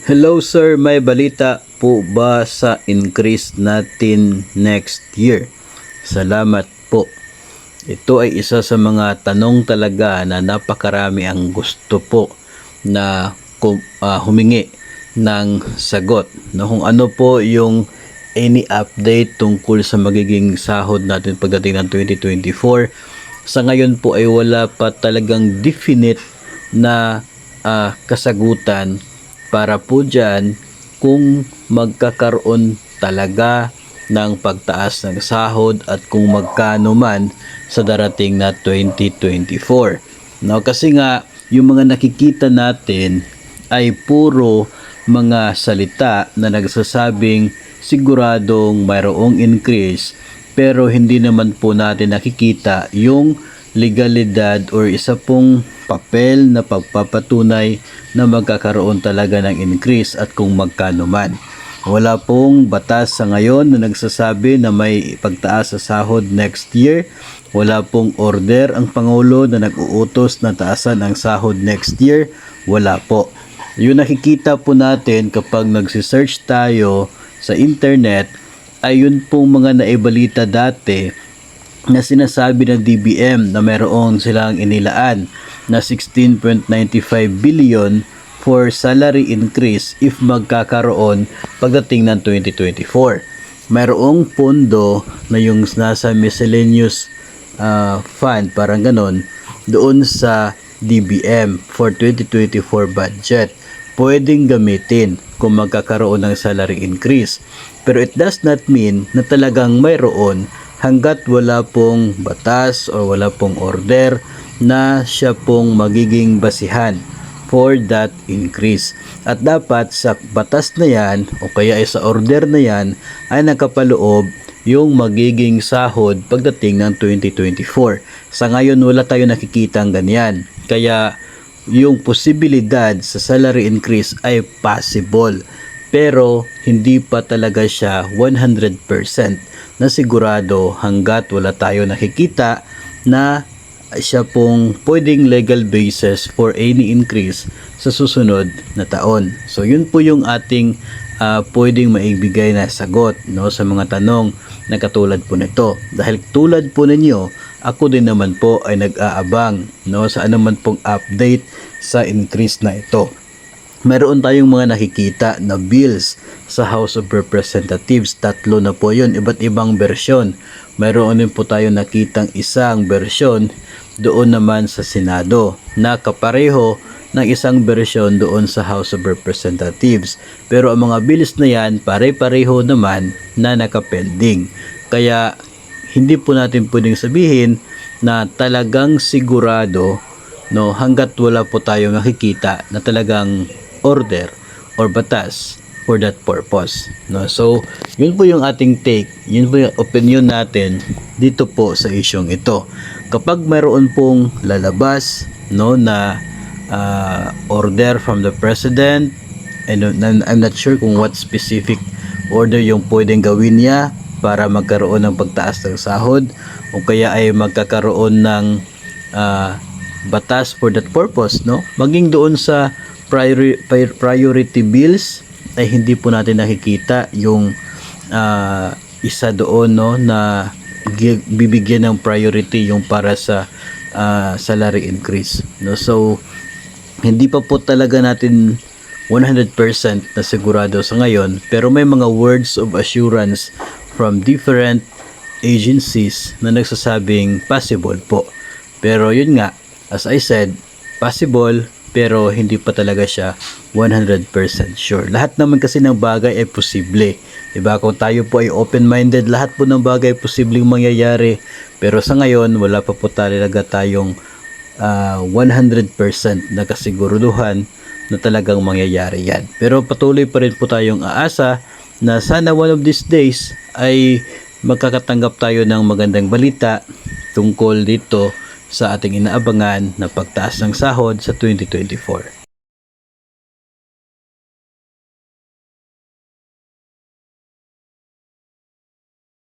Hello sir, may balita po ba sa increase natin next year? Salamat po. Ito ay isa sa mga tanong talaga na napakarami ang gusto po na humingi ng sagot. No, kung ano po yung any update tungkol sa magiging sahod natin pagdating ng 2024. Sa ngayon po ay wala pa talagang definite na kasagutan para po dyan kung magkakaroon talaga ng pagtaas ng sahod at kung magkano man sa darating na 2024. No, kasi nga yung mga nakikita natin ay puro mga salita na nagsasabing siguradong mayroong increase, pero hindi naman po natin nakikita yung legalidad or isa pong papel na pagpapatunay na magkakaroon talaga ng increase at kung magkano man. Wala pong batas sa ngayon na nagsasabi na may pagtaas sa sahod next year. Wala pong order ang Pangulo na nag-uutos na taasan ang sahod next year. Wala po. Yung nakikita po natin kapag nagsisearch tayo sa internet ay yun pong mga naibalita dati na sinasabi ng DBM na mayroon silang inilaan na 16.95 billion for salary increase if magkakaroon pagdating ng 2024. Mayroong pondo na yung nasa miscellaneous fund, parang ganon, doon sa DBM for 2024 budget. Pwedeng gamitin kung magkakaroon ng salary increase. Pero it does not mean na talagang mayroon hanggat wala pong batas o wala pong order na siya pong magiging basihan for that increase. At dapat sa batas na yan o kaya ay sa order na yan ay nakapaloob yung magiging sahod pagdating ng 2024. Sa ngayon wala tayo nakikitang ganyan. Kaya yung posibilidad sa salary increase ay possible, pero hindi pa talaga siya 100% na sigurado hanggat wala tayo nakikita na siya pong pwedeng legal basis for any increase sa susunod na taon. So yun po yung ating pwedeng maibigay na sagot, no, sa mga tanong na katulad po nito. Dahil tulad po ninyo, ako din naman po ay nag-aabang, no, sa anuman pong update sa increase na ito. Meron tayong mga nakikita na bills sa House of Representatives. 3 na po yun, iba't ibang bersyon. Meron din po tayong nakitang isang bersyon doon naman sa Senado na kapareho ng isang bersyon doon sa House of Representatives. Pero ang mga bills na yan, pare-pareho naman na nakapending. Kaya hindi po natin pwedeng sabihin na talagang sigurado, no, hanggat wala po tayong nakikita na talagang order or batas for that purpose, no. So yun po yung ating take, yun po yung opinion natin dito po sa isyong ito. Kapag mayroon pong lalabas, no, na order from the president, and I'm not sure kung what specific order yung pwedeng gawin niya para magkaroon ng pagtaas ng sahod o kaya ay magkakaroon ng batas for that purpose, no, maging doon sa priority bills ay hindi po natin nakikita yung isa doon, no, na bibigyan ng priority yung para sa salary increase, no. So hindi pa po talaga natin 100% na sigurado sa ngayon, pero may mga words of assurance from different agencies na nagsasabing possible po. Pero yun nga, as I said, possible, pero hindi pa talaga siya 100% sure. Lahat naman kasi ng bagay ay posible, diba? Kung tayo po ay open-minded, lahat po ng bagay ay posibleng mangyayari. Pero sa ngayon, wala pa po talaga tayong 100% na kasiguruduhan na talagang mangyayari yan. Pero patuloy pa rin po tayong aasa na sana one of these days ay magkakatanggap tayo ng magandang balita tungkol dito sa ating inaabangan na pagtaas ng sahod sa 2024.